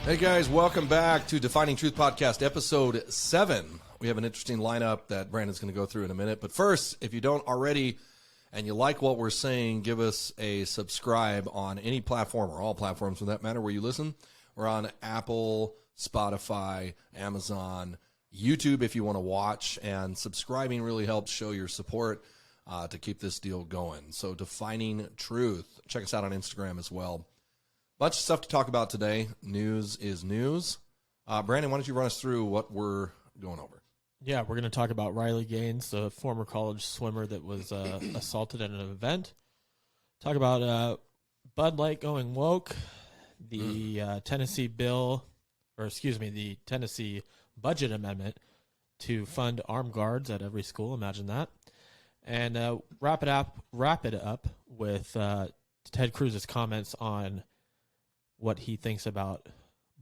Hey guys, welcome back to Defining Truth Podcast, episode 7. We have an interesting lineup that Brandon's going to go through in a minute. But first, if you don't already and you like what we're saying, give us a subscribe on any platform, or all platforms for that matter, where you listen. We're on Apple, Spotify, Amazon, YouTube if you want to watch. And subscribing really helps show your support to keep this deal going. So Defining Truth. Check us out on Instagram as well. Bunch of stuff to talk about today. News is news. Brandon, why don't you run us through what we're going over? Yeah, we're going to talk about Riley Gaines, the former college swimmer that was assaulted at an event. Talk about Bud Light going woke, the Tennessee the Tennessee budget amendment to fund armed guards at every school. Imagine that. And wrap it up with Ted Cruz's comments on what he thinks about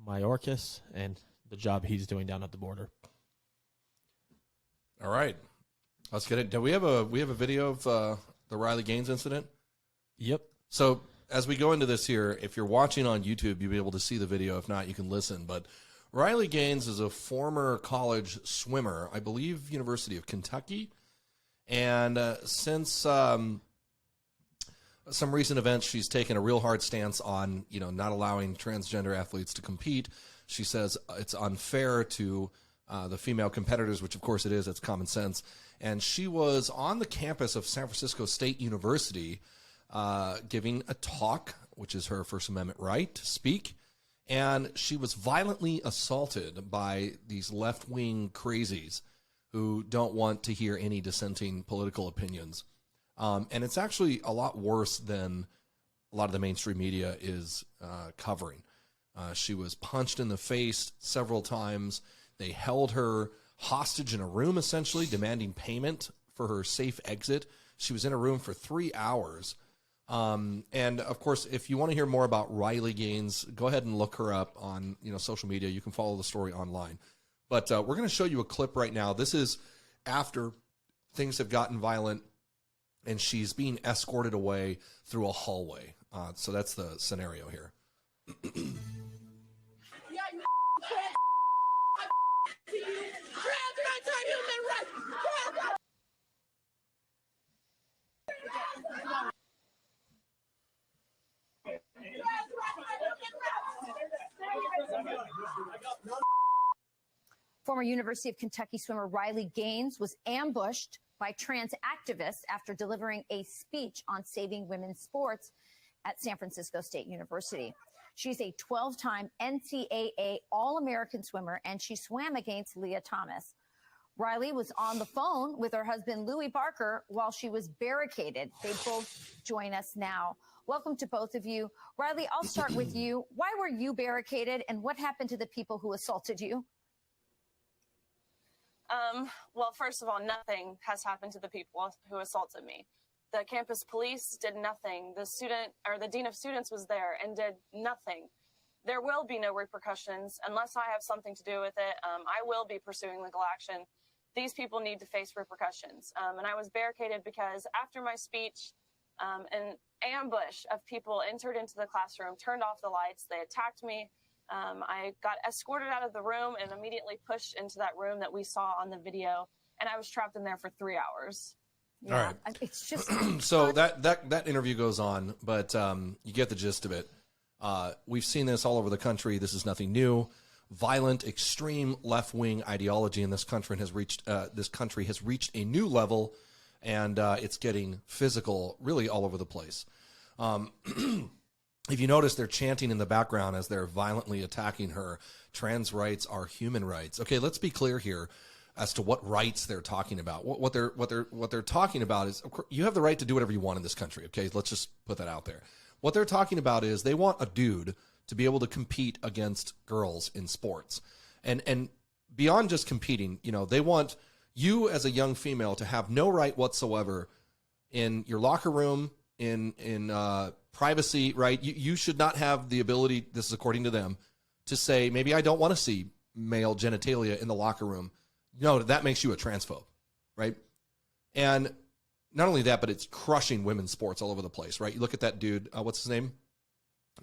Mayorkas and the job he's doing down at the border. All right, let's get it. Do we have a video of the Riley Gaines incident? Yep. So as we go into this here, if you're watching on YouTube, you'll be able to see the video. If not, you can listen. But Riley Gaines is a former college swimmer, I believe University of Kentucky. And since some recent events, she's taken a real hard stance on, not allowing transgender athletes to compete. She says it's unfair to the female competitors, which of course it is. It's common sense. And she was on the campus of San Francisco State University giving a talk, which is her First Amendment right to speak. And she was violently assaulted by these left-wing crazies who don't want to hear any dissenting political opinions. And it's actually a lot worse than a lot of the mainstream media is covering. She was punched in the face several times. They held her hostage in a room, essentially, demanding payment for her safe exit. She was in a room for 3 hours. And, of course, if you want to hear more about Riley Gaines, go ahead and look her up on social media. You can follow the story online. But we're going to show you a clip right now. This is after things have gotten violent, and she's being escorted away through a hallway. So that's the scenario here. Former University of Kentucky swimmer Riley Gaines was ambushed by trans activists after delivering a speech on saving women's sports at San Francisco State University. She's a 12-time NCAA All-American swimmer, and she swam against Leah Thomas. Riley was on the phone with her husband, Louis Barker, while she was barricaded. They both join us now. Welcome to both of you. Riley, I'll start with you. Why were you barricaded, and what happened to the people who assaulted you? Well, first of all, nothing has happened to the people who assaulted me. The campus police did nothing. The dean of students was there and did nothing. There will be no repercussions unless I have something to do with it. I will be pursuing legal action. These people need to face repercussions. And I was barricaded because after my speech, an ambush of people entered into the classroom, turned off the lights. They attacked me. I got escorted out of the room and immediately pushed into that room that we saw on the video, and I was trapped in there for 3 hours. Yeah, all right. It's just so that interview goes on, but you get the gist of it. We've seen this all over the country. This is nothing new. Violent, extreme left-wing ideology in this country has reached a new level, and it's getting physical, really all over the place. If you notice, they're chanting in the background as they're violently attacking her. Trans rights are human rights. Okay, let's be clear here as to what rights they're talking about. What they're talking about is, of course, you have the right to do whatever you want in this country. Okay, let's just put that out there. What they're talking about is they want a dude to be able to compete against girls in sports, and beyond just competing, they want you as a young female to have no right whatsoever in your locker room, in privacy, right? You should not have the ability, this is according to them, to say, maybe I don't want to see male genitalia in the locker room. No, that makes you a transphobe, right? And not only that, but it's crushing women's sports all over the place, right? You look at that dude, what's his name?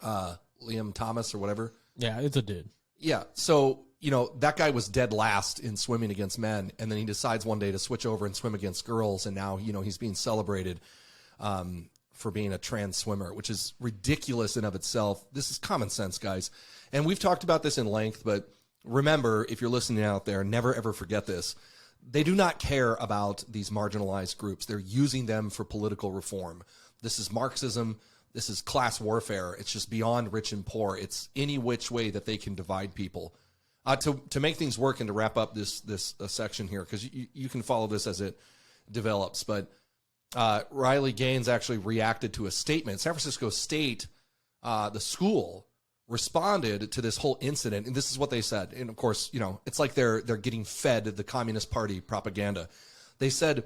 Liam Thomas or whatever. Yeah, it's a dude. Yeah. So, you know, that guy was dead last in swimming against men. And then he decides one day to switch over and swim against girls. And now, you know, he's being celebrated for being a trans swimmer, which is ridiculous in of itself. This is common sense, guys. And we've talked about this in length, but remember, if you're listening out there, never ever forget this. They do not care about these marginalized groups. They're using them for political reform. This is Marxism. This is class warfare. It's just beyond rich and poor. It's any which way that they can divide people. To make things work and to wrap up this section here, because you can follow this as it develops, but Riley Gaines actually reacted to a statement. San Francisco State, the school, responded to this whole incident, and this is what they said. And of course, you know, it's like they're getting fed the Communist Party propaganda. They said,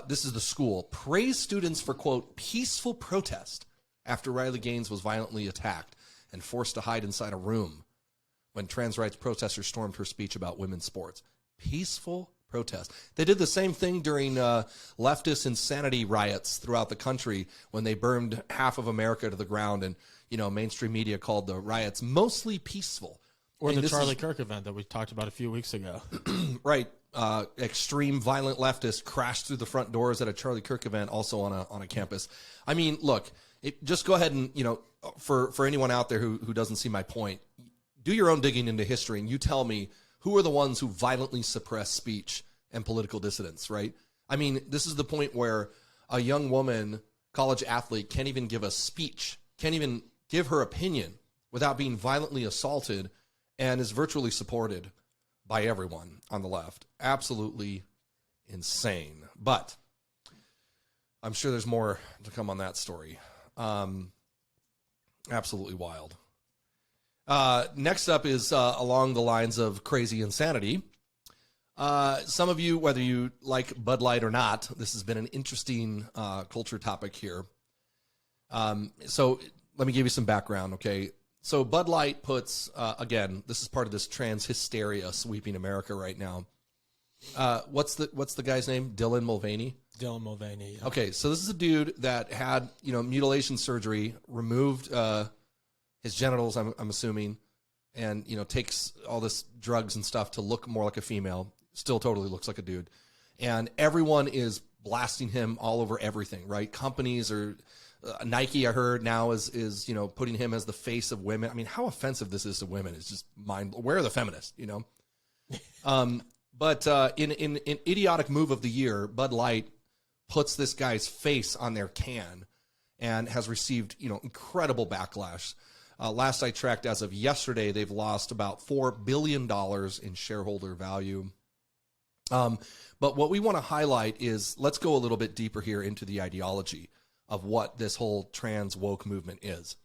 this is the school, praised students for, quote, peaceful protest after Riley Gaines was violently attacked and forced to hide inside a room when trans rights protesters stormed her speech about women's sports. Peaceful protest. They did the same thing during leftist insanity riots throughout the country when they burned half of America to the ground, and you know, mainstream media called the riots mostly peaceful. Or the Charlie Kirk event that we talked about a few weeks ago. Right. Extreme violent leftists crashed through the front doors at a Charlie Kirk event, also on a campus. I mean, look, just go ahead and, you know, for anyone out there who doesn't see my point, do your own digging into history and you tell me who are the ones who violently suppress speech and political dissidents, right? I mean, this is the point where a young woman, college athlete, can't even give a speech, can't even give her opinion without being violently assaulted, and is virtually supported by everyone on the left. Absolutely insane. But I'm sure there's more to come on that story. Absolutely wild. Next up is along the lines of crazy insanity. Some of you, whether you like Bud Light or not, this has been an interesting culture topic here. So let me give you some background, okay? So Bud Light puts, again, this is part of this trans hysteria sweeping America right now. What's the guy's name? Dylan Mulvaney? Dylan Mulvaney. Yeah. Okay, so this is a dude that had, you know, mutilation surgery, removed his genitals, I'm assuming, and, you know, takes all this drugs and stuff to look more like a female. Still totally looks like a dude. And everyone is blasting him all over everything, right? Companies are... Nike, I heard now is you know, putting him as the face of women. I mean, how offensive this is to women is just mind. Where are the feminists? You know, but in idiotic move of the year, Bud Light puts this guy's face on their can and has received, you know, incredible backlash. Last I checked, as of yesterday, they've lost about $4 billion in shareholder value. But what we want to highlight is, let's go a little bit deeper here into the ideology of what this whole trans woke movement is.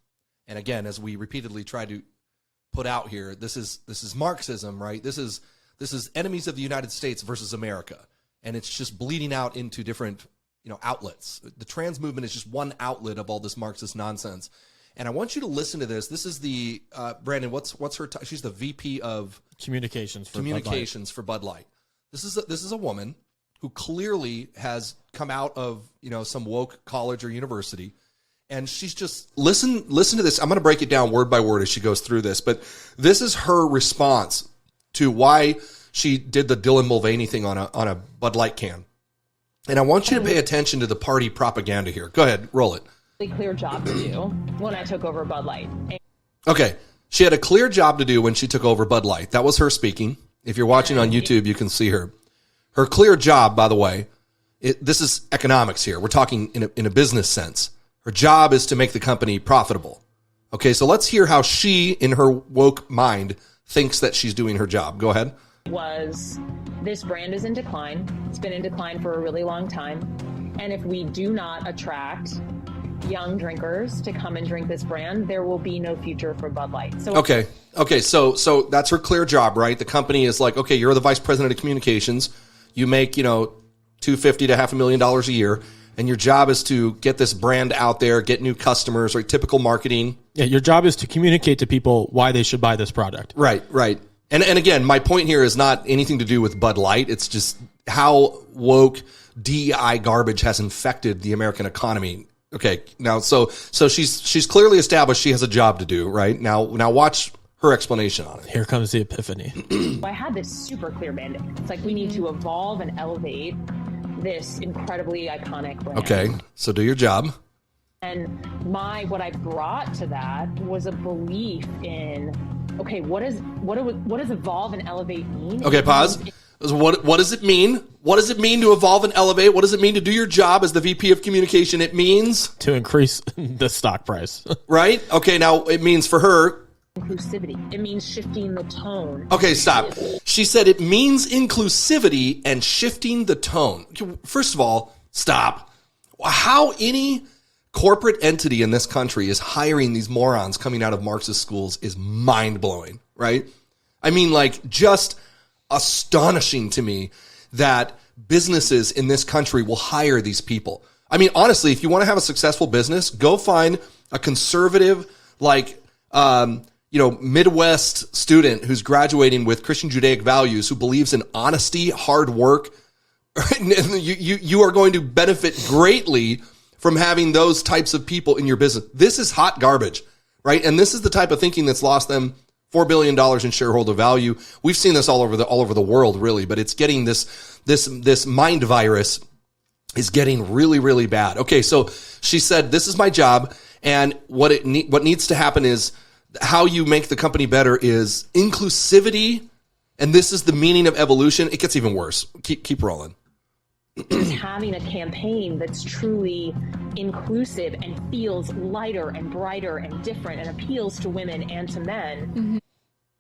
And again, as we repeatedly try to put out here, this is Marxism, right? This is enemies of the United States versus America. And it's just bleeding out into different, you know, outlets. The trans movement is just one outlet of all this Marxist nonsense. And I want you to listen to this. This is the, Brandon, what's her, she's the VP of Communications for Bud Light. This is a woman who clearly has come out of, you know, some woke college or university, and she's just listen to this. I'm going to break it down word by word as she goes through this, but this is her response to why she did the Dylan Mulvaney thing on a Bud Light can. And I want you to pay attention to the party propaganda here. Go ahead, roll it. A clear job to do when I took over Bud Light. Okay, she had a clear job to do when she took over Bud Light. That was her speaking. If you're watching on YouTube, you can see her. Her clear job, by the way, this is economics here. We're talking in a business sense. Her job is to make the company profitable. Okay, so let's hear how she, in her woke mind, thinks that she's doing her job. Go ahead. This brand is in decline. It's been in decline for a really long time. And if we do not attract young drinkers to come and drink this brand, there will be no future for Bud Light. So so that's her clear job, right? The company is like, okay, you're the vice president of communications. You make, you know, $250,000 to $500,000 a year, and your job is to get this brand out there, get new customers, right? Typical marketing. Yeah, your job is to communicate to people why they should buy this product. Right. And again, my point here is not anything to do with Bud Light. It's just how woke DEI garbage has infected the American economy. Okay, now so she's clearly established she has a job to do, right? Now watch her explanation on it. Here comes the epiphany. I had this super clear mandate. It's like we need to evolve and elevate this incredibly iconic brand. Okay, so do your job. And what I brought to that was a belief in, okay, what does evolve and elevate mean? Okay, pause. What does it mean? What does it mean to evolve and elevate? What does it mean to do your job as the VP of communication? It means to increase the stock price. Right? Okay, now it means for her inclusivity. It means shifting the tone. Okay, stop. She said it means inclusivity and shifting the tone. First of all, stop. How any corporate entity in this country is hiring these morons coming out of Marxist schools is mind-blowing, right? I mean, like, just astonishing to me that businesses in this country will hire these people. I mean, honestly, if you want to have a successful business, go find a conservative, like, Midwest student who's graduating with Christian Judaic values, who believes in honesty, hard work. You are going to benefit greatly from having those types of people in your business. This is hot garbage, right? And this is the type of thinking that's lost them $4 billion in shareholder value. We've seen this all over the world, really, but it's getting this mind virus is getting really, really bad. Okay, so she said, this is my job, and what needs to happen is how you make the company better is inclusivity, and this is the meaning of evolution. It gets even worse. Keep rolling. Having a campaign that's truly inclusive and feels lighter and brighter and different and appeals to women and to men.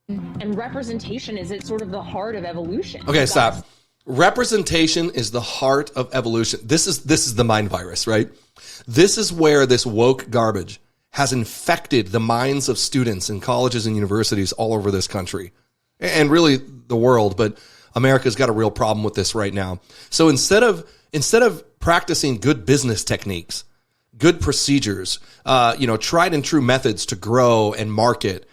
Mm-hmm. And representation is at sort of the heart of evolution. Okay, stop. Representation is the heart of evolution. This is the mind virus, right? This is where this woke garbage has infected the minds of students in colleges and universities all over this country and really the world. But America's got a real problem with this right now. So instead of practicing good business techniques, good procedures, tried and true methods to grow and market,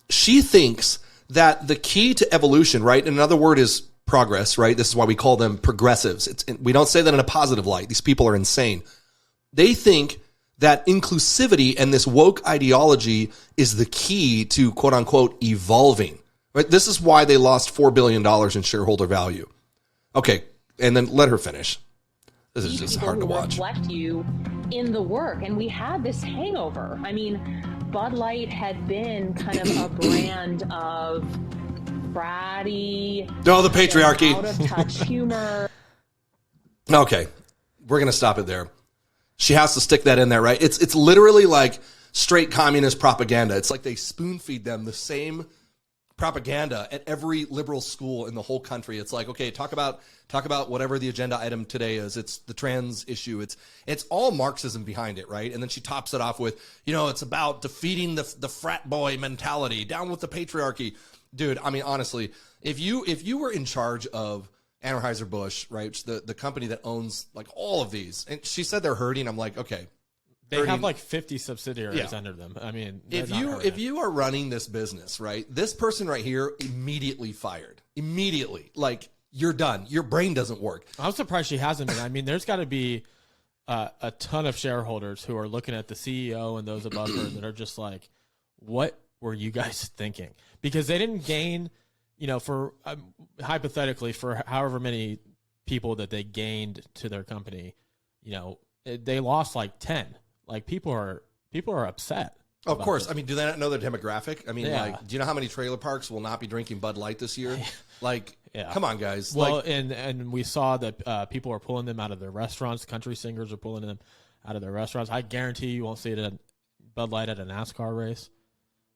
she thinks that the key to evolution, right? And another word is progress, right? This is why we call them progressives. We don't say that in a positive light. These people are insane. They think that inclusivity and this woke ideology is the key to quote unquote evolving. Right? This is why they lost $4 billion in shareholder value. Okay, and then let her finish. This is just hard to watch. Reflect you in the work, and we had this hangover. I mean, Bud Light had been kind of a brand of bratty, the patriarchy, out of touch humor. Okay, we're gonna stop it there. She has to stick that in there, right? It's literally like straight communist propaganda. It's like they spoon feed them the same propaganda at every liberal school in the whole country. It's like, okay, talk about whatever the agenda item today is. It's the trans issue. It's all Marxism behind it, right? And then she tops it off with, it's about defeating the frat boy mentality, down with the patriarchy. Dude, I mean, honestly, if you were in charge of Anheuser-Busch, right, the company that owns like all of these, and she said they're hurting, I'm like, okay. They have like 50 subsidiaries under them. I mean, if you are running this business, right, this person right here immediately fired. Immediately. Like, you're done. Your brain doesn't work. I'm surprised she hasn't been. I mean, there's got to be a ton of shareholders who are looking at the CEO and those above her that are just like, what were you guys thinking? Because they didn't gain, for hypothetically, for however many people that they gained to their company, they lost like 10. Like, people are upset. Of course. This. I mean, do they not know their demographic? I mean, yeah. Like, do you know how many trailer parks will not be drinking Bud Light this year? Like, yeah. Come on, guys. Well, like, and we saw that people are pulling them out of their restaurants. Country singers are pulling them out of their restaurants. I guarantee you won't see it at Bud Light at a NASCAR race.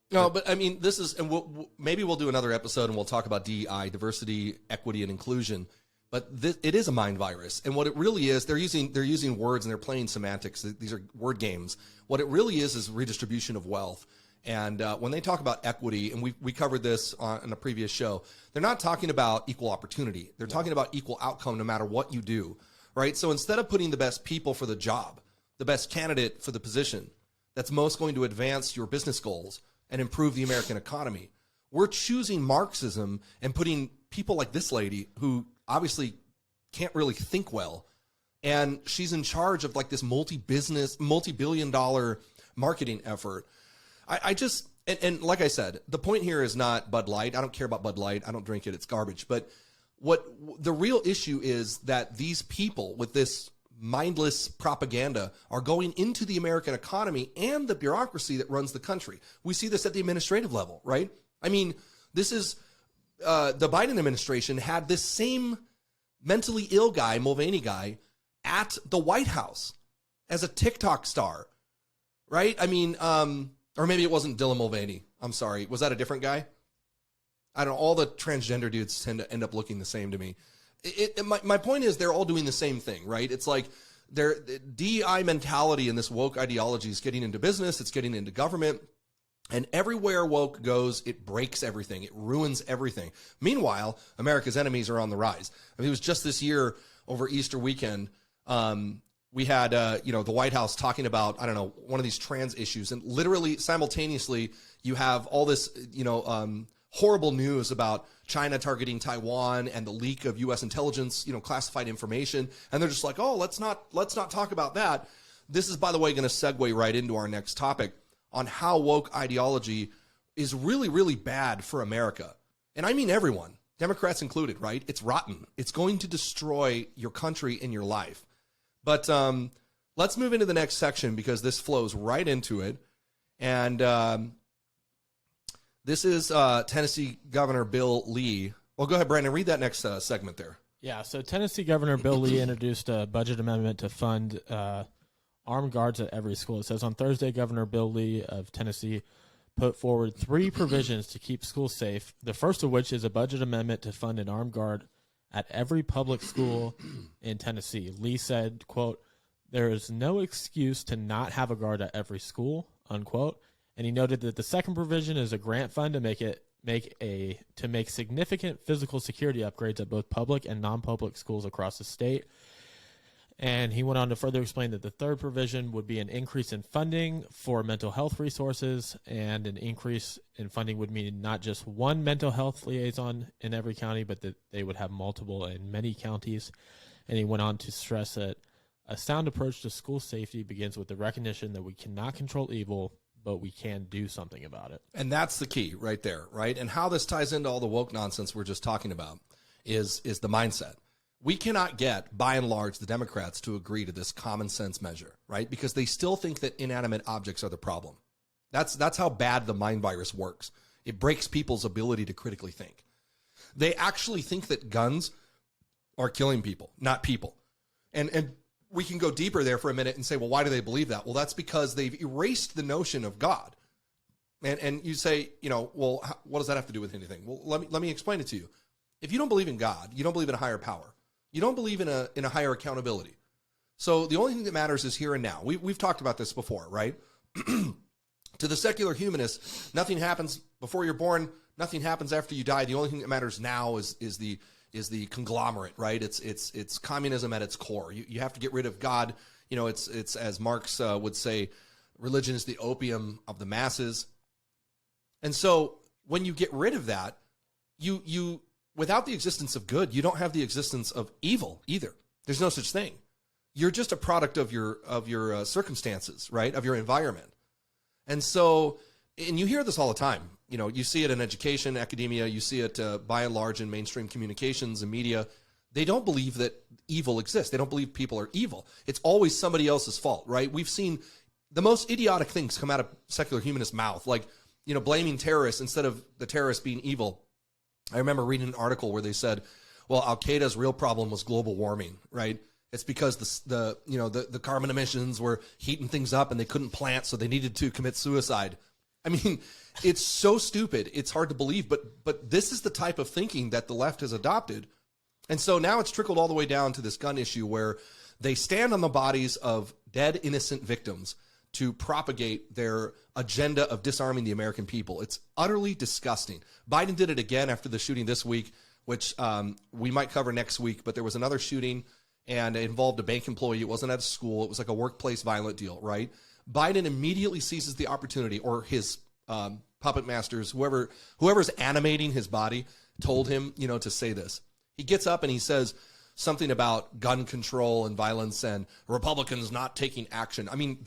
No, but I mean, this is, and maybe we'll do another episode and we'll talk about DEI, diversity, equity, and inclusion. But it is a mind virus, and what it really is, they're using words and they're playing semantics. These are word games. What it really is redistribution of wealth. And when they talk about equity, and we covered this on a previous show, they're not talking about equal opportunity. They're talking about equal outcome no matter what you do, right? So instead of putting the best people for the job, the best candidate for the position that's most going to advance your business goals and improve the American economy, we're choosing Marxism and putting people like this lady who obviously can't really think well, and she's in charge of like this multi-billion-dollar marketing effort. And like I said, the point here is not Bud Light. I don't care about Bud Light. I don't drink it. It's garbage. But what the real issue is that these people with this mindless propaganda are going into the American economy and the bureaucracy that runs the country. We see this at the administrative level, right? I mean, this is the Biden administration had this same mentally ill guy, Mulvaney guy, at the White House as a TikTok star, right? I mean, or maybe it wasn't Dylan Mulvaney. I'm sorry. Was that a different guy? I don't know. All the transgender dudes tend to end up looking the same to me. My point is they're all doing the same thing, right? It's like their DEI mentality and this woke ideology is getting into business. It's getting into government. And everywhere woke goes, it breaks everything. It ruins everything. Meanwhile, America's enemies are on the rise. I mean, it was just this year over Easter weekend, we had, the White House talking about, I don't know, one of these trans issues. And literally simultaneously, you have all this, horrible news about China targeting Taiwan and the leak of U.S. intelligence, classified information. And they're just like, oh, let's not talk about that. This is, by the way, going to segue right into our next topic on how woke ideology is really, really bad for America. And I mean everyone, Democrats included, right? It's rotten. It's going to destroy your country and your life. But let's move into the next section because this flows right into it. And this is Tennessee Governor Bill Lee. Well, go ahead, Brandon. Read that next segment there. Yeah, so Tennessee Governor Bill Lee introduced a budget amendment to fund armed guards at every school. It says on Thursday, Governor Bill Lee of Tennessee put forward 3 provisions to keep schools safe, the first of which is a budget amendment to fund an armed guard at every public school in Tennessee. Lee said, quote, "There is no excuse to not have a guard at every school," unquote. And he noted that the second provision is a grant fund to make significant physical security upgrades at both public and non-public schools across the state. And he went on to further explain that the third provision would be an increase in funding for mental health resources, and an increase in funding would mean not just one mental health liaison in every county, but that they would have multiple in many counties. And he went on to stress that a sound approach to school safety begins with the recognition that we cannot control evil, but we can do something about it. And that's the key right there, right? And how this ties into all the woke nonsense we're just talking about is the mindset. We cannot get, by and large, the Democrats to agree to this common sense measure, right? Because they still think that inanimate objects are the problem. That's how bad the mind virus works. It breaks people's ability to critically think. They actually think that guns are killing people, not people. And we can go deeper there for a minute and say, well, why do they believe that? Well, that's because they've erased the notion of God. And you say, well, what does that have to do with anything? Well, let me explain it to you. If you don't believe in God, you don't believe in a higher power. You don't believe in a higher accountability. So the only thing that matters is here and now. We've talked about this before, right? To the secular humanist, nothing happens before you're born. Nothing happens after you die. The only thing that matters now is the conglomerate, right? It's communism at its core. You have to get rid of God. It's as Marx would say, religion is the opium of the masses. And so when you get rid of that, you without the existence of good, you don't have the existence of evil either. There's no such thing. You're just a product of your circumstances, right? Of your environment. And so, and you hear this all the time. You see it in education, academia. You see it by and large in mainstream communications and media. They don't believe that evil exists. They don't believe people are evil. It's always somebody else's fault, right? We've seen the most idiotic things come out of secular humanist mouth, like, blaming terrorists instead of the terrorists being evil. I remember reading an article where they said, well, Al-Qaeda's real problem was global warming, right? It's because the carbon emissions were heating things up and they couldn't plant, so they needed to commit suicide. I mean, it's so stupid. It's hard to believe, but this is the type of thinking that the left has adopted. And so now it's trickled all the way down to this gun issue where they stand on the bodies of dead, innocent victims to propagate their agenda of disarming the American people. It's utterly disgusting. Biden did it again after the shooting this week, which we might cover next week, but there was another shooting and it involved a bank employee. It wasn't at a school. It was like a workplace violent deal, right? Biden immediately seizes the opportunity, or his puppet masters, whoever's animating his body told him, to say this. He gets up and he says something about gun control and violence and Republicans not taking action. I mean,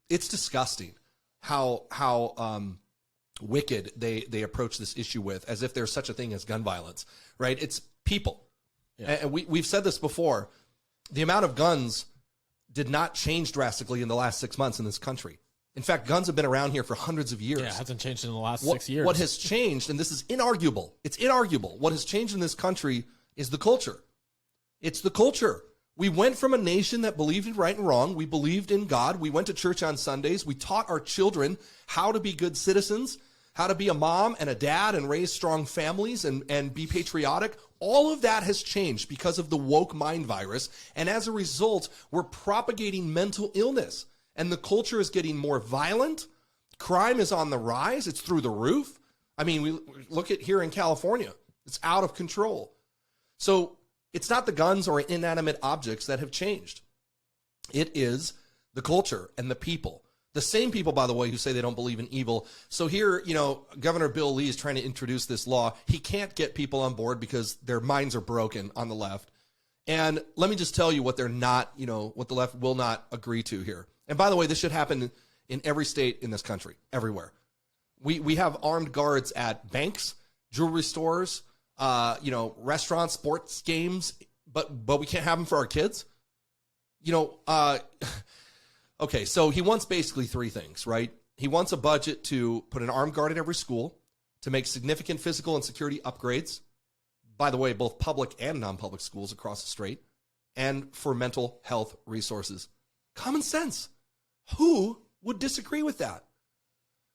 it's disgusting how wicked they approach this issue with, as if there's such a thing as gun violence, right? It's people. Yeah. And we've said this before. The amount of guns did not change drastically in the last 6 months in this country. In fact, guns have been around here for hundreds of years. Yeah, it hasn't changed in the last 6 years. What has changed, and this is inarguable, it's inarguable, what has changed in this country is the culture. It's the culture. We went from a nation that believed in right and wrong. We believed in God. We went to church on Sundays. We taught our children how to be good citizens, how to be a mom and a dad and raise strong families and be patriotic. All of that has changed because of the woke mind virus. And as a result, we're propagating mental illness. And the culture is getting more violent. Crime is on the rise. It's through the roof. I mean, we look at here in California. It's out of control. So it's not the guns or inanimate objects that have changed. It is the culture and the people. The same people, by the way, who say they don't believe in evil. So here, Governor Bill Lee is trying to introduce this law. He can't get people on board because their minds are broken on the left. And let me just tell you what they're not, what the left will not agree to here. And by the way, this should happen in every state in this country, everywhere. We have armed guards at banks, jewelry stores, restaurants, sports games, but we can't have them for our kids. Okay, so he wants basically three things, right? He wants a budget to put an armed guard at every school, to make significant physical and security upgrades, by the way, both public and non-public schools across the state, and for mental health resources. Common sense. Who would disagree with that?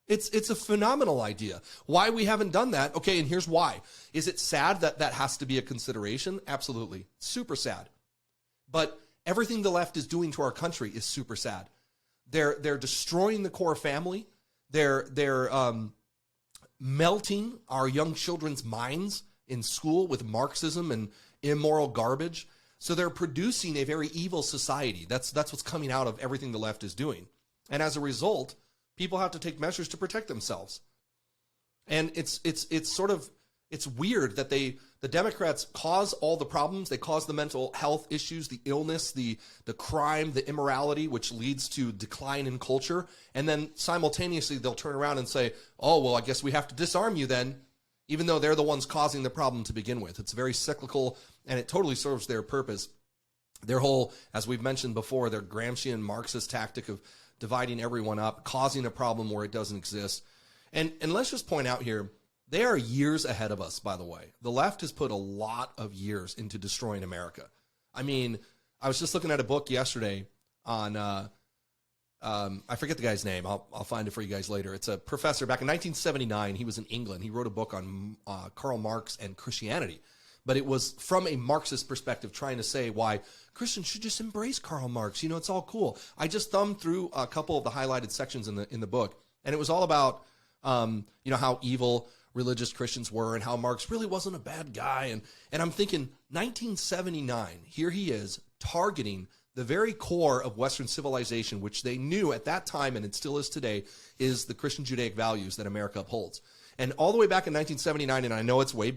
It's a phenomenal idea. Why we haven't done that? Okay, and here's why. Is it sad that that has to be a consideration? Absolutely. Super sad. But everything the left is doing to our country is super sad. They're destroying the core family. They're melting our young children's minds in school with Marxism and immoral garbage. So they're producing a very evil society. That's what's coming out of everything the left is doing. And as a result, people have to take measures to protect themselves. And it's weird that the Democrats cause all the problems. They cause the mental health issues, the illness, the crime, the immorality, which leads to decline in culture. And then simultaneously, they'll turn around and say, oh, well, I guess we have to disarm you then, even though they're the ones causing the problem to begin with. It's very cyclical, and it totally serves their purpose. Their whole, as we've mentioned before, their Gramscian Marxist tactic of dividing everyone up, causing a problem where it doesn't exist. And let's just point out here, they are years ahead of us, by the way. The left has put a lot of years into destroying America. I mean, I was just looking at a book yesterday on, I forget the guy's name. I'll find it for you guys later. It's a professor back in 1979. He was in England. He wrote a book on Karl Marx and Christianity. But it was from a Marxist perspective, trying to say why Christians should just embrace Karl Marx. It's all cool. I just thumbed through a couple of the highlighted sections in the book, and it was all about how evil religious Christians were and how Marx really wasn't a bad guy. And I'm thinking, 1979, here he is targeting the very core of Western civilization, which they knew at that time, and it still is today, is the Christian Judaic values that America upholds. And all the way back in 1979, and I know it's way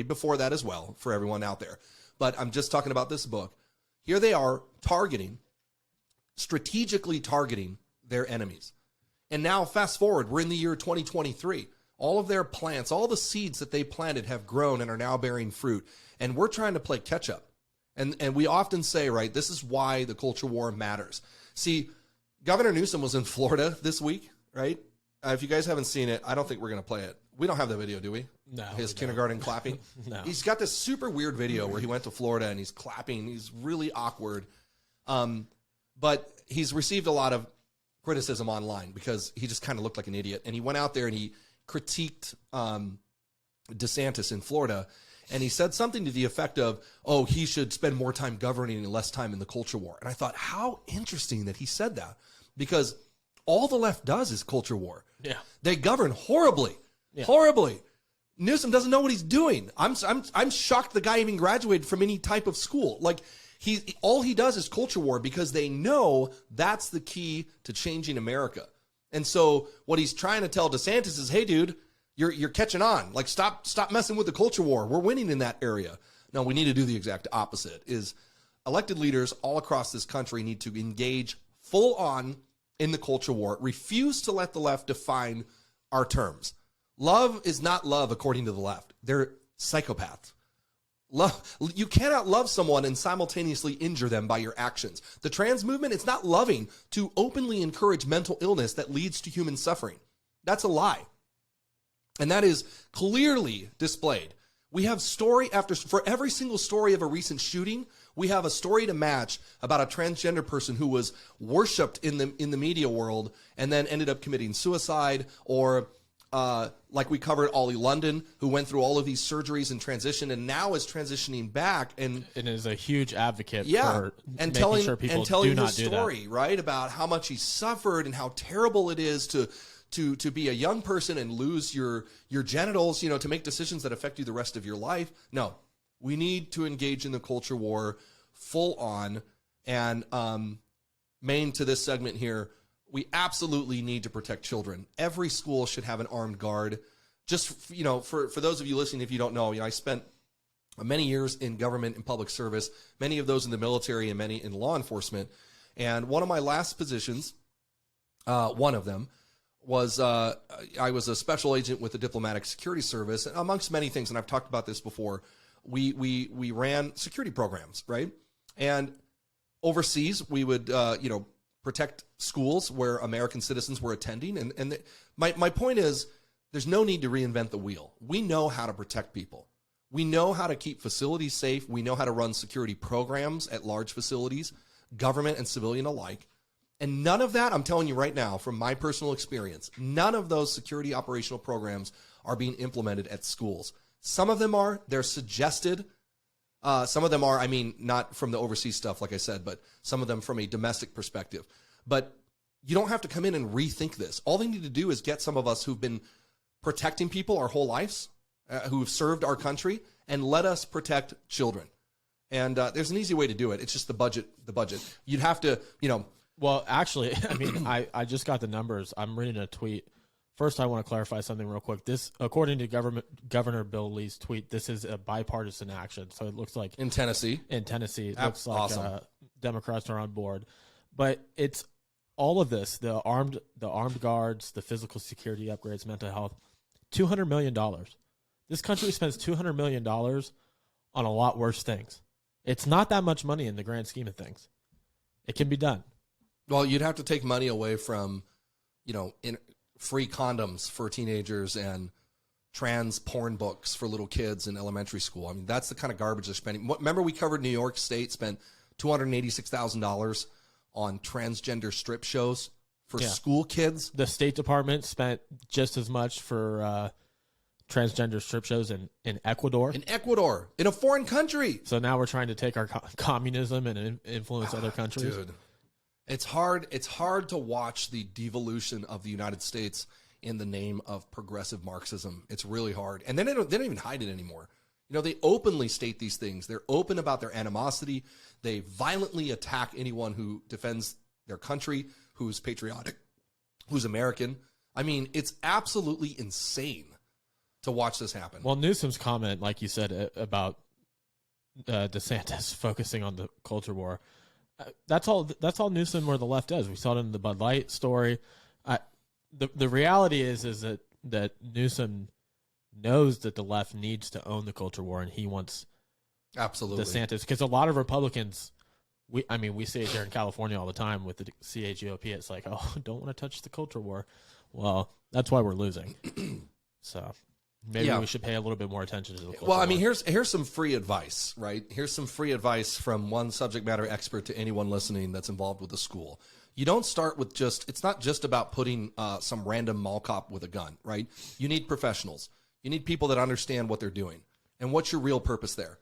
before that as well for everyone out there, but I'm just talking about this book. Here they are strategically targeting their enemies. And now fast forward, we're in the year 2023. All of their plants, all the seeds that they planted have grown and are now bearing fruit. And we're trying to play catch up. And we often say, right, this is why the culture war matters. See, Governor Newsom was in Florida this week, right? If you guys haven't seen it, I don't think we're going to play it. We don't have that video, do we? No. His kindergarten clapping? No. He's got this super weird video where he went to Florida and he's clapping. He's really awkward. But he's received a lot of criticism online because he just kind of looked like an idiot. And he went out there and he critiqued DeSantis in Florida. And he said something to the effect of, oh, he should spend more time governing and less time in the culture war. And I thought, how interesting that he said that. Because all the left does is culture war. Yeah. They govern horribly. Yeah. Horribly. Newsom doesn't know what he's doing. I'm shocked the guy even graduated from any type of school. Like, all he does is culture war because they know that's the key to changing America. And so what he's trying to tell DeSantis is, hey, dude, you're catching on. Like, stop messing with the culture war. We're winning in that area. No, we need to do the exact opposite. Is elected leaders all across this country need to engage full on in the culture war, refuse to let the left define our terms. Love is not love according to the left. They're psychopaths. Love, you cannot love someone and simultaneously injure them by your actions. The trans movement, it's not loving to openly encourage mental illness that leads to human suffering. That's a lie. And that is clearly displayed. We have for every single story of a recent shooting, we have a story to match about a transgender person who was worshipped in the media world and then ended up committing suicide, or like we covered Ollie London, who went through all of these surgeries and transitioned and now is transitioning back and is a huge advocate for and making sure people do not do that. Story, right, about how much he suffered and how terrible it is to be a young person and lose your genitals, to make decisions that affect you the rest of your life. No, we need to engage in the culture war full on. And main to this segment here, we absolutely need to protect children. Every school should have an armed guard. Just, for those of you listening, if you don't know, I spent many years in government and public service, many of those in the military and many in law enforcement. And one of my last positions, one of them, was I was a special agent with the Diplomatic Security Service, and amongst many things, and I've talked about this before, we ran security programs, right? And overseas, we would protect schools where American citizens were attending. And my point is, there's no need to reinvent the wheel. We know how to protect people. We know how to keep facilities safe. We know how to run security programs at large facilities, government and civilian alike. And none of that, I'm telling you right now, from my personal experience, none of those security operational programs are being implemented at schools. Some of them are. They're suggested. Some of them are, not from the overseas stuff, like I said, but some of them from a domestic perspective. But you don't have to come in and rethink this. All they need to do is get some of us who've been protecting people our whole lives, who've served our country, and let us protect children. And there's an easy way to do it. It's just the budget. You'd have to, Well, actually, I just got the numbers. I'm reading a tweet. First, I want to clarify something real quick. This, according to Governor Bill Lee's tweet, this is a bipartisan action. So it looks like in Tennessee, it looks like awesome. Democrats are on board. But it's all of this: the armed guards, the physical security upgrades, mental health. $200 million. This country spends $200 million on a lot worse things. It's not that much money in the grand scheme of things. It can be done. Well, you'd have to take money away from, free condoms for teenagers and trans porn books for little kids in elementary school. That's the kind of garbage they're spending. Remember, we covered New York State spent $286,000 on transgender strip shows for school kids. The State Department spent just as much for transgender strip shows in Ecuador. In Ecuador, in a foreign country. So now we're trying to take our communism and influence other countries. Dude. It's hard to watch the devolution of the United States in the name of progressive Marxism. It's really hard. And then they don't even hide it anymore. They openly state these things. They're open about their animosity. They violently attack anyone who defends their country, who's patriotic, who's American. It's absolutely insane to watch this happen. Well, Newsom's comment, like you said, about DeSantis focusing on the culture war, that's all Newsom or the left does. We saw it in the Bud Light story. The reality is that Newsom knows that the left needs to own the culture war, and he wants absolutely DeSantis, because a lot of Republicans, we see it here in California all the time with the CAGOP. It's like, oh, don't want to touch the culture war. Well, that's why we're losing. So maybe we should pay a little bit more attention to the culture war. Here's some free advice, right? Here's some free advice from one subject matter expert to anyone listening that's involved with the school. You don't start with it's not just about putting some random mall cop with a gun, right? You need professionals. You need people that understand what they're doing. And what's your real purpose there?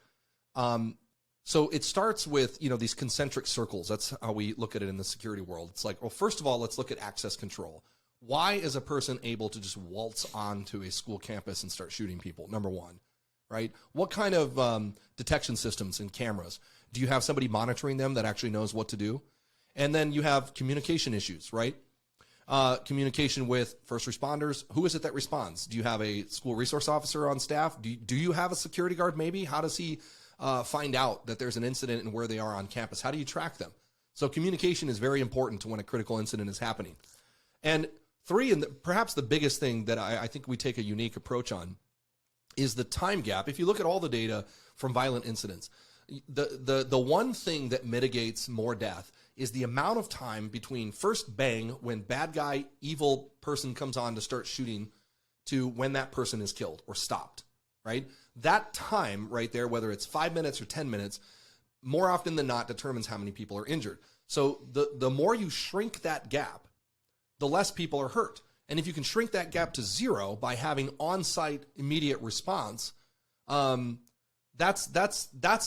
So it starts with, these concentric circles. That's how we look at it in the security world. It's like, well, first of all, let's look at access control. Why is a person able to just waltz onto a school campus and start shooting people? Number one, right? What kind of detection systems and cameras? Do you have somebody monitoring them that actually knows what to do? And then you have communication issues, right? Communication with first responders. Who is it that responds? Do you have a school resource officer on staff? Do you have a security guard maybe? How does he find out that there's an incident and where they are on campus? How do you track them? So communication is very important to when a critical incident is happening. And Three, and perhaps the biggest thing that I think we take a unique approach on is the time gap. If you look at all the data from violent incidents, the one thing that mitigates more death is the amount of time between first bang, when bad guy, evil person comes on to start shooting, to when that person is killed or stopped, right? That time right there, whether it's 5 minutes or 10 minutes, more often than not determines how many people are injured. So the more you shrink that gap, the less people are hurt. And if you can shrink that gap to zero by having on-site immediate response, that's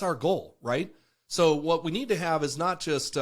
our goal, right? So what we need to have is not just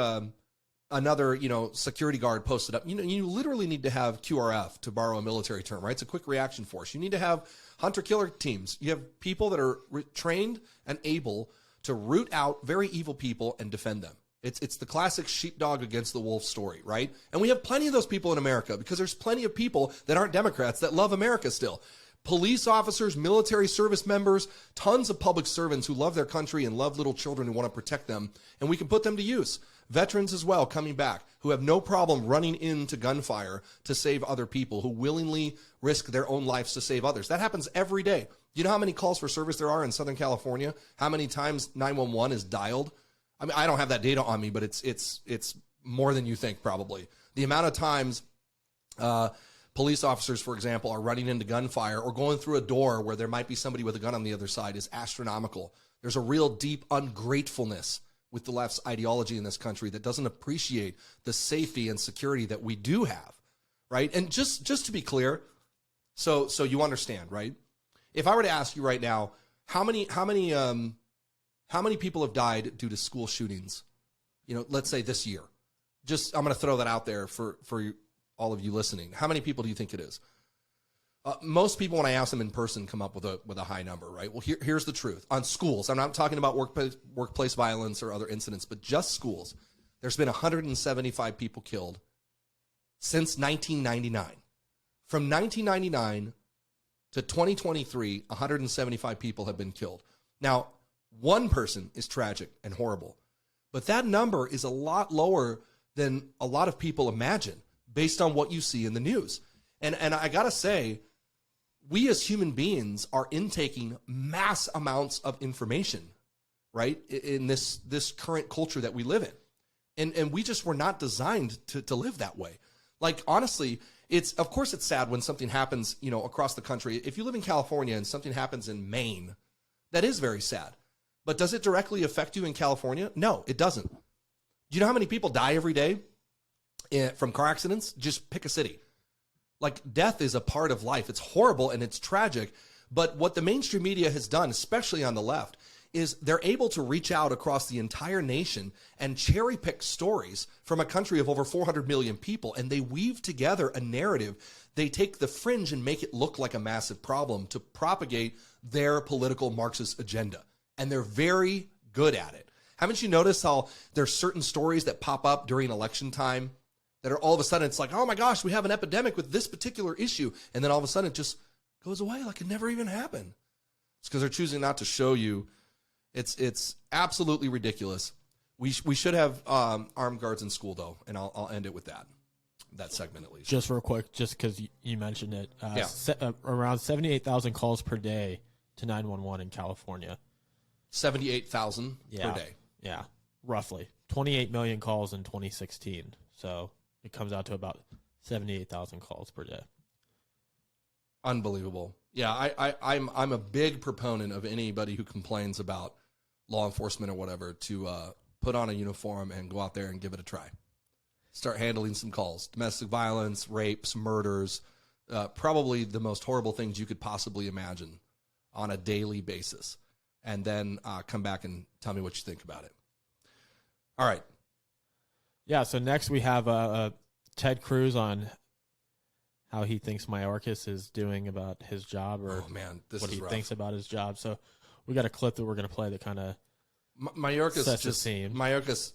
another, security guard posted up. You literally need to have QRF, to borrow a military term, right? It's a quick reaction force. You need to have hunter-killer teams. You have people that are trained and able to root out very evil people and defend them. It's the classic sheepdog against the wolf story, right? And we have plenty of those people in America, because there's plenty of people that aren't Democrats that love America still. Police officers, military service members, tons of public servants who love their country and love little children who want to protect them, and we can put them to use. Veterans as well coming back who have no problem running into gunfire to save other people, who willingly risk their own lives to save others. That happens every day. You know how many calls for service there are in Southern California? How many times 911 is dialed? I mean, I don't have that data on me, but it's more than you think, probably. The amount of times police officers, for example, are running into gunfire or going through a door where there might be somebody with a gun on the other side is astronomical. There's a real deep ungratefulness with the left's ideology in this country that doesn't appreciate the safety and security that we do have, right? And just to be clear, so you understand, right? If I were to ask you right now, how many people have died due to school shootings, let's say this year? Just, I'm going to throw that out there for all of you listening. How many people do you think it is? Most people, when I ask them in person, come up with a high number, right? Well, here's the truth. On schools, I'm not talking about workplace violence or other incidents, but just schools. There's been 175 people killed since 1999. From 1999 to 2023, 175 people have been killed. Now, one person is tragic and horrible, but that number is a lot lower than a lot of people imagine based on what you see in the news. And I gotta say, we as human beings are intaking mass amounts of information, right? In this current culture that we live in. And we just were not designed to live that way. Like, honestly, of course it's sad when something happens, across the country. If you live in California and something happens in Maine, that is very sad. But does it directly affect you in California? No, it doesn't. Do you know how many people die every day from car accidents? Just pick a city. Like, death is a part of life. It's horrible and it's tragic. But what the mainstream media has done, especially on the left, is they're able to reach out across the entire nation and cherry pick stories from a country of over 400 million people, and they weave together a narrative. They take the fringe and make it look like a massive problem to propagate their political Marxist agenda. And they're very good at it. Haven't you noticed how there's certain stories that pop up during election time that are all of a sudden, it's like, oh my gosh, we have an epidemic with this particular issue. And then all of a sudden it just goes away like it never even happened. It's because they're choosing not to show you. It's absolutely ridiculous. We should have armed guards in school, though, and I'll end it with that segment at least. Just real quick, just because you mentioned it, around 78,000 calls per day to 911 in California. 78,000 per day. Yeah, roughly 28 million calls in 2016. So it comes out to about 78,000 calls per day. Unbelievable. Yeah, I'm a big proponent of anybody who complains about law enforcement or whatever to put on a uniform and go out there and give it a try. Start handling some calls. Domestic violence, rapes, murders, probably the most horrible things you could possibly imagine on a daily basis. And then come back and tell me what you think about it. All right. Yeah, so next we have Ted Cruz on how he thinks Mayorkas is doing about his job, or what he thinks about his job. So we got a clip that we're going to play that kind of sets the scene. Mayorkas,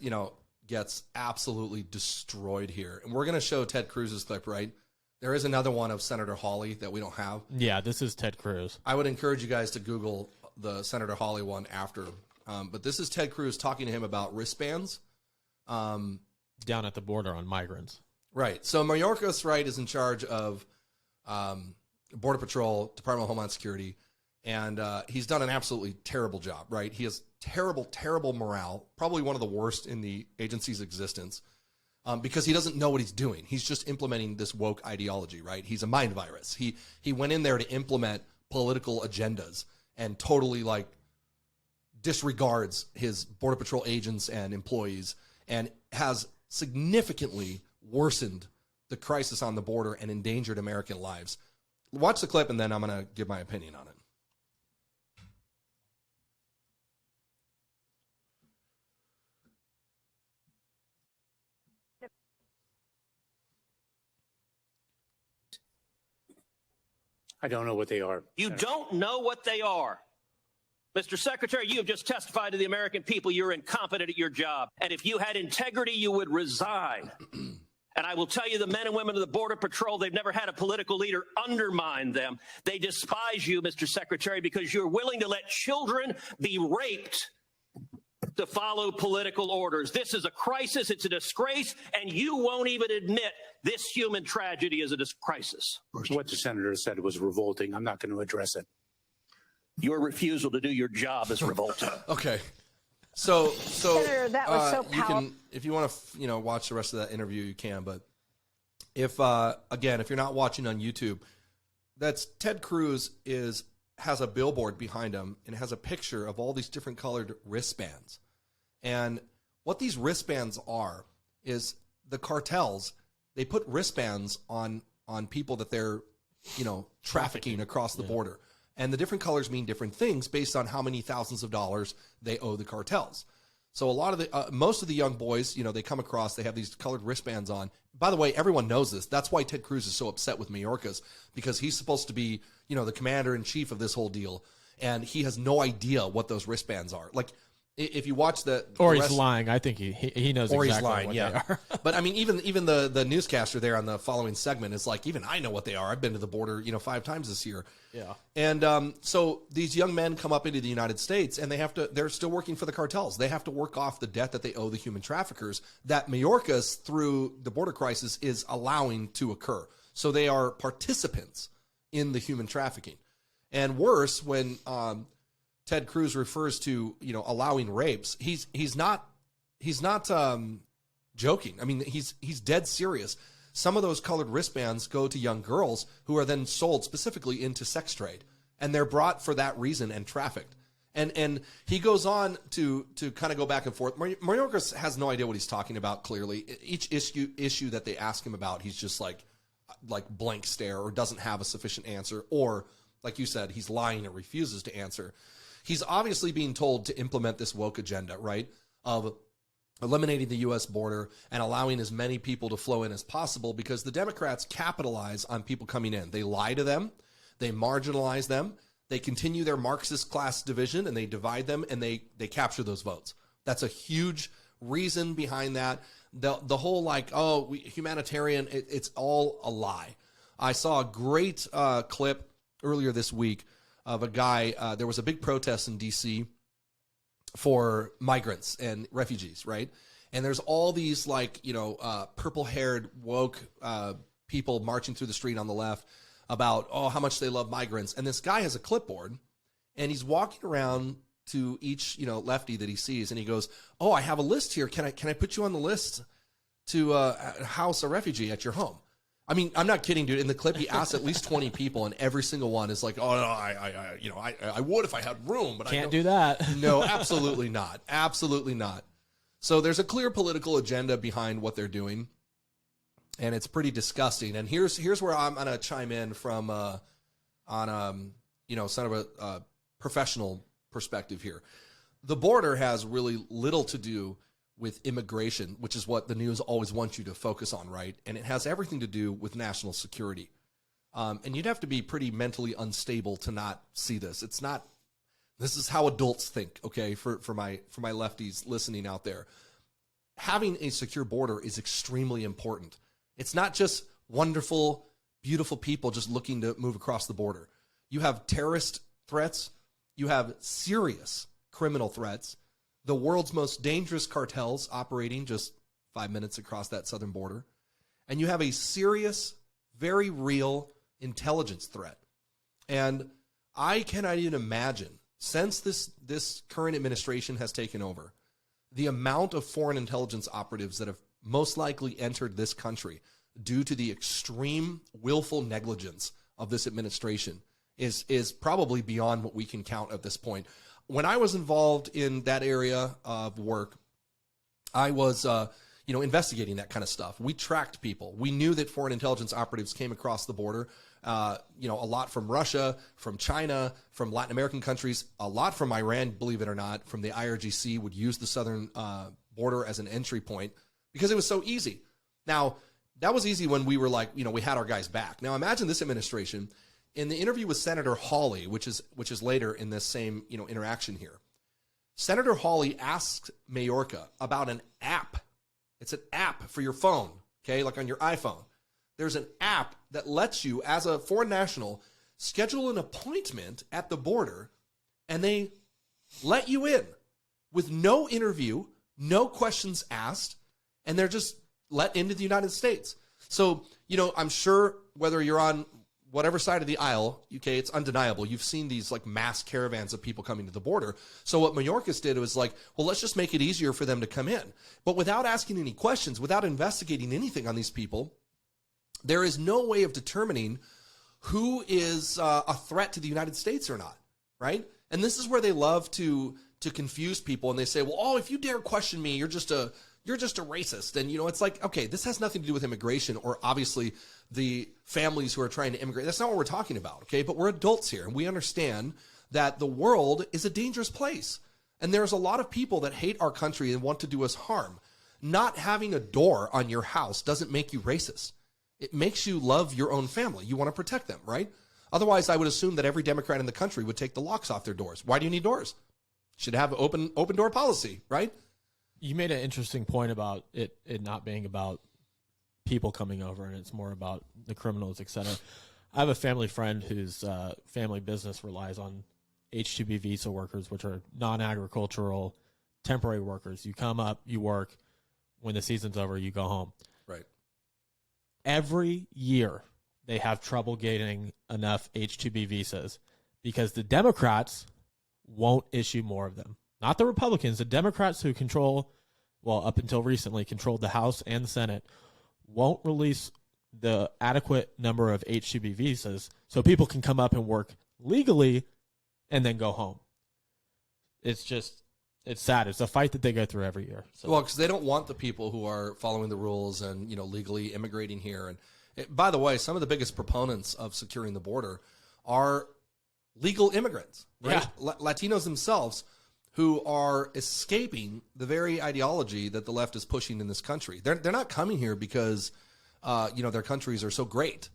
gets absolutely destroyed here. And we're going to show Ted Cruz's clip, right? There is another one of Senator Hawley that we don't have. Yeah, this is Ted Cruz. I would encourage you guys to Google the Senator Hawley one after. But this is Ted Cruz talking to him about wristbands. Down at the border on migrants. Right. So Mayorkas, right, is in charge of Border Patrol, Department of Homeland Security, and he's done an absolutely terrible job, right? He has terrible morale, probably one of the worst in the agency's existence, because he doesn't know what he's doing. He's just implementing this woke ideology, right? He's a mind virus. He went in there to implement political agendas and totally like disregards his Border Patrol agents and employees and has significantly worsened the crisis on the border and endangered American lives. Watch the clip and then I'm going to give my opinion on it. I don't know what they are. You don't know what they are. Mr. Secretary, you have just testified to the American people you're incompetent at your job. And if you had integrity, you would resign. And I will tell you, the men and women of the Border Patrol, they've never had a political leader undermine them. They despise you, Mr. Secretary, because you're willing to let children be raped to follow political orders. This is a crisis. It's a disgrace. And you won't even admit this human tragedy is a crisis. What the senator said was revolting. I'm not going to address it. Your refusal to do your job is revolting. Okay. So Senator, that was so you powerful. can, if you want to, watch the rest of that interview, you can. But if again, if you're not watching on YouTube, that's Ted Cruz has a billboard behind him and it has a picture of all these different colored wristbands. And what these wristbands are is the cartels. They put wristbands on people that they're, trafficking across the border. And the different colors mean different things based on how many thousands of dollars they owe the cartels. So a lot of most of the young boys, they come across, they have these colored wristbands on. By the way, everyone knows this. That's why Ted Cruz is so upset with Mayorkas, because he's supposed to be, the commander in chief of this whole deal. And he has no idea what those wristbands are. Like, if you watch he's lying. I think he knows or exactly he's lying, what yeah. they are. But I mean, even the newscaster there on the following segment is like, even I know what they are. I've been to the border, 5 times this year. Yeah. And so these young men come up into the United States and they're still working for the cartels. They have to work off the debt that they owe the human traffickers that Mayorkas, through the border crisis, is allowing to occur. So they are participants in the human trafficking. And worse, when Ted Cruz refers to, allowing rapes, he's not joking. I mean, he's dead serious. Some of those colored wristbands go to young girls who are then sold specifically into sex trade, and they're brought for that reason and trafficked. And he goes on to kind of go back and forth. Mayorkas has no idea what he's talking about. Clearly, each issue that they ask him about, he's just like blank stare, or doesn't have a sufficient answer, or like you said, he's lying and refuses to answer. He's obviously being told to implement this woke agenda, right, of eliminating the U.S. border and allowing as many people to flow in as possible, because the Democrats capitalize on people coming in. They lie to them. They marginalize them. They continue their Marxist class division, and they divide them, and they capture those votes. That's a huge reason behind that. The whole humanitarian, it's all a lie. I saw a great clip earlier this week of a guy. There was a big protest in D.C. for migrants and refugees, right? And there's all these purple-haired woke people marching through the street on the left about how much they love migrants. And this guy has a clipboard, and he's walking around to each lefty that he sees, and he goes, "Oh, I have a list here. Can I put you on the list to house a refugee at your home?" I mean, I'm not kidding, dude. In the clip, he asks at least 20 people, and every single one is like, "Oh no, I would if I had room, but Can't do that." No, absolutely not, absolutely not. So there's a clear political agenda behind what they're doing, and it's pretty disgusting. And here's where I'm gonna chime in from sort of a professional perspective here. The border has really little to do with immigration, which is what the news always wants you to focus on, right? And it has everything to do with national security. And you'd have to be pretty mentally unstable to not see this. It's not, this is how adults think, okay, for my lefties listening out there. Having a secure border is extremely important. It's not just wonderful, beautiful people just looking to move across the border. You have terrorist threats. You have serious criminal threats. The world's most dangerous cartels operating just 5 minutes across that southern border. and you have a serious, very real intelligence threat. And I cannot even imagine, since this current administration has taken over, the amount of foreign intelligence operatives that have most likely entered this country due to the extreme willful negligence of this administration is probably beyond what we can count at this point. When I was involved in that area of work, I was investigating that kind of stuff. We tracked people. We knew that foreign intelligence operatives came across the border, a lot from Russia, from China, from Latin American countries, a lot from Iran, believe it or not, from the IRGC would use the southern border as an entry point because it was so easy. Now, that was easy when we were like, we had our guys back. Now, imagine this administration in the interview with Senator Hawley, which is later in this same, interaction here. Senator Hawley asked Mayorkas about an app. It's an app for your phone, okay, like on your iPhone. There's an app that lets you, as a foreign national, schedule an appointment at the border, and they let you in with no interview, no questions asked, and they're just let into the United States. So, I'm sure whether you're on whatever side of the aisle, okay, it's undeniable. You've seen these like mass caravans of people coming to the border. So what Mayorkas did was like, well, let's just make it easier for them to come in. But without asking any questions, without investigating anything on these people, there is no way of determining who is a threat to the United States or not, right? And this is where they love to confuse people, and they say, well, if you dare question me, you're just a racist. And, it's like, okay, this has nothing to do with immigration or obviously the families who are trying to immigrate. That's not what we're talking about, okay? But we're adults here, and we understand that the world is a dangerous place. And there's a lot of people that hate our country and want to do us harm. Not having a door on your house doesn't make you racist. It makes you love your own family. You want to protect them, right? Otherwise, I would assume that every Democrat in the country would take the locks off their doors. Why do you need doors? Should have open door policy, right? You made an interesting point about it not being about people coming over, and it's more about the criminals, et cetera. I have a family friend whose family business relies on H-2B visa workers, which are non-agricultural temporary workers. You come up, you work. When the season's over, you go home. Right. Every year, they have trouble getting enough H-2B visas because the Democrats won't issue more of them. Not the Republicans. The Democrats who up until recently, controlled the House and the Senate, won't release the adequate number of H-2B visas so people can come up and work legally and then go home. It's sad. It's a fight that they go through every year. So. Well, because they don't want the people who are following the rules and, legally immigrating here. And by the way, some of the biggest proponents of securing the border are legal immigrants, right? Yeah. Latinos themselves who are escaping the very ideology that the left is pushing in this country. They're not coming here because, their countries are so great.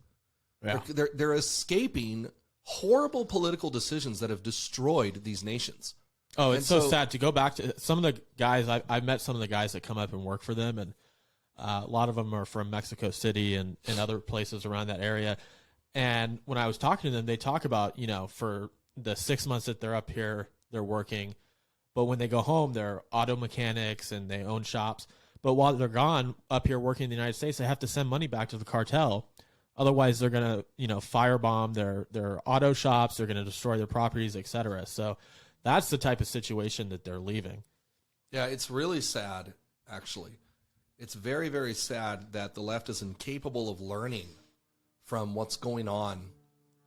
Yeah. They're escaping horrible political decisions that have destroyed these nations. Oh, it's so sad to go back to some of the guys. I've met some of the guys that come up and work for them, and a lot of them are from Mexico City and other places around that area. And when I was talking to them, they talk about, for the 6 months that they're up here, they're working. But when they go home, they're auto mechanics and they own shops. But while they're gone up here working in the United States, they have to send money back to the cartel. Otherwise, they're going to, firebomb their auto shops. They're going to destroy their properties, et cetera. So that's the type of situation that they're leaving. Yeah, it's really sad, actually. It's very, very sad that the left is incapable of learning from what's going on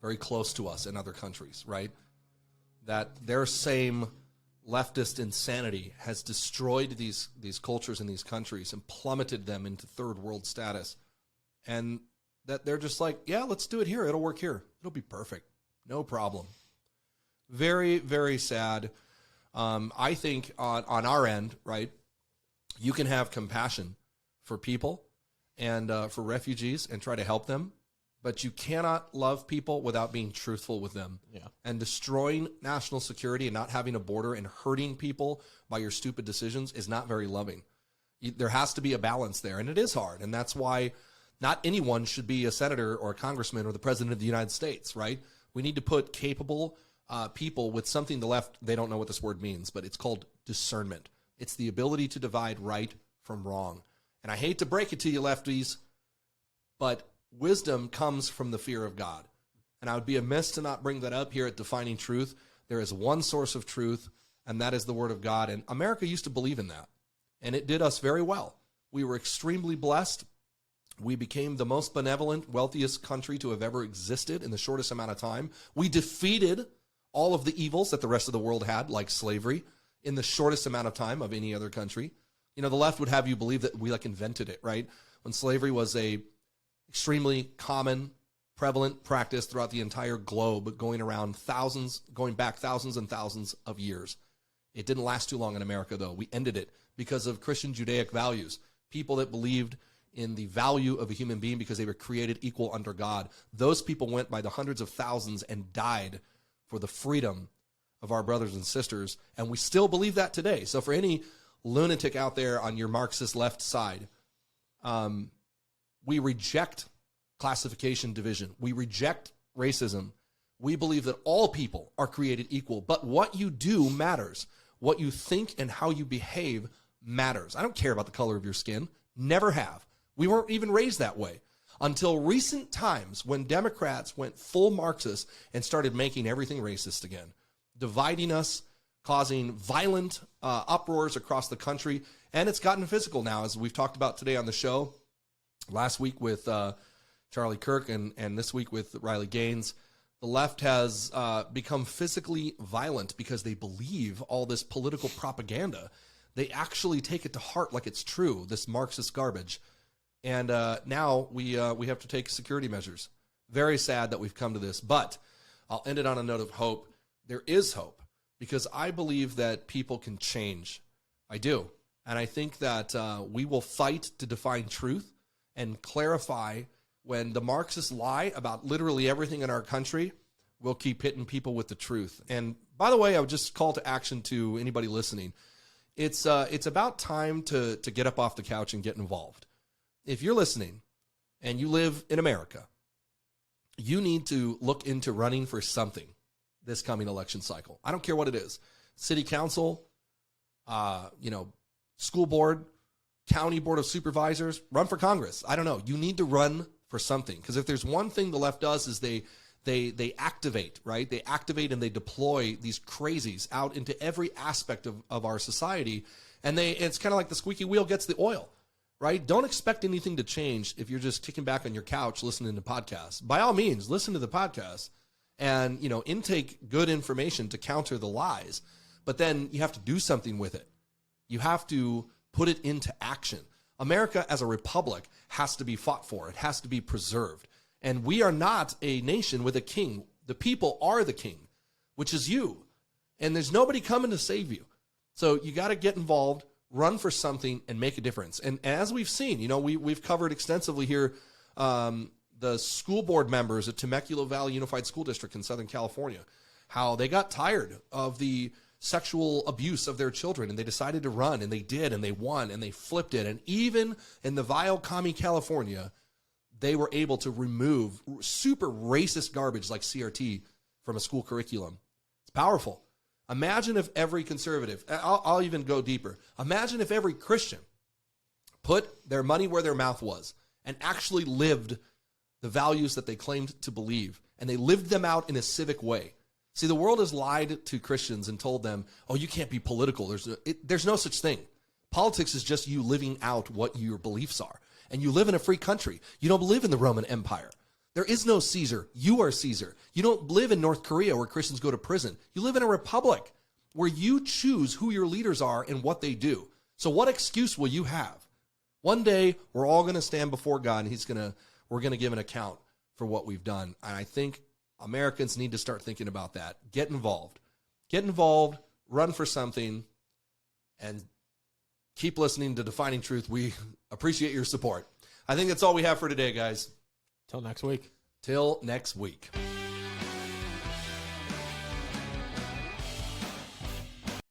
very close to us in other countries, right? That their same leftist insanity has destroyed these cultures in these countries and plummeted them into third world status. And that they're just like, yeah, let's do it here. It'll work here. It'll be perfect. No problem. Very, very sad. I think on our end, right, you can have compassion for people and for refugees and try to help them. But you cannot love people without being truthful with them. Yeah. And destroying national security and not having a border and hurting people by your stupid decisions is not very loving. There has to be a balance there, and it is hard. And that's why not anyone should be a senator or a congressman or the president of the United States, right? We need to put capable people with something the left, they don't know what this word means, but it's called discernment. It's the ability to divide right from wrong. And I hate to break it to you, lefties, but wisdom comes from the fear of God. And I would be amiss to not bring that up here at Defining Truth. There is one source of truth, and that is the Word of God. And America used to believe in that, and it did us very well. We were extremely blessed. We became the most benevolent, wealthiest country to have ever existed in the shortest amount of time. We defeated all of the evils that the rest of the world had, like slavery, in the shortest amount of time of any other country. You know, the left would have you believe that we invented it, right? When slavery was a extremely common, prevalent practice throughout the entire globe, going back thousands and thousands of years. It didn't last too long in America, though. We ended it because of Christian Judaic values. People that believed in the value of a human being because they were created equal under God. Those people went by the hundreds of thousands and died for the freedom of our brothers and sisters, and we still believe that today. So for any lunatic out there on your Marxist left side, we reject classification division. We reject racism. We believe that all people are created equal, but what you do matters. What you think and how you behave matters. I don't care about the color of your skin. Never have. We weren't even raised that way until recent times when Democrats went full Marxist and started making everything racist again, dividing us, causing violent uproars across the country. And it's gotten physical now, as we've talked about today on the show, last week with Charlie Kirk and this week with Riley Gaines. The left has become physically violent because they believe all this political propaganda. They actually take it to heart like it's true, this Marxist garbage. And now we have to take security measures. Very sad that we've come to this, but I'll end it on a note of hope. There is hope because I believe that people can change. I do. And I think that we will fight to define truth and clarify when the Marxists lie about literally everything in our country. We'll keep hitting people with the truth. And by the way, I would just call to action to anybody listening. It's about time to get up off the couch and get involved. If you're listening and you live in America, you need to look into running for something this coming election cycle. I don't care what it is. City council, school board, county board of supervisors, run for Congress. I don't know. You need to run for something, because if there's one thing the left does is they activate, right? They activate and they deploy these crazies out into every aspect of our society, and it's kind of like the squeaky wheel gets the oil, right? Don't expect anything to change if you're just kicking back on your couch listening to podcasts. By all means, listen to the podcast and intake good information to counter the lies, but then you have to do something with it. You have to put it into action. America as a republic has to be fought for. It has to be preserved. And we are not a nation with a king. The people are the king, which is you. And there's nobody coming to save you. So you got to get involved, run for something, and make a difference. And as we've seen, we've covered extensively here the school board members at Temecula Valley Unified School District in Southern California, how they got tired of the sexual abuse of their children, and they decided to run, and they did, and they won, and they flipped it. And even in the vile commie California, they were able to remove super racist garbage like CRT from a school curriculum. It's powerful. Imagine if every conservative, I'll even go deeper. Imagine if every Christian put their money where their mouth was and actually lived the values that they claimed to believe, and they lived them out in a civic way. See, the world has lied to Christians and told them, oh, you can't be political. There's no such thing. Politics is just you living out what your beliefs are. And you live in a free country. You don't live in the Roman Empire. There is no Caesar. You are Caesar. You don't live in North Korea where Christians go to prison. You live in a republic where you choose who your leaders are and what they do. So what excuse will you have? One day, we're all going to stand before God, and we're going to give an account for what we've done. And I think Americans need to start thinking about that. Get involved. Get involved, run for something, and keep listening to Defining Truth. We appreciate your support. I think that's all we have for today, guys. Till next week. Till next week.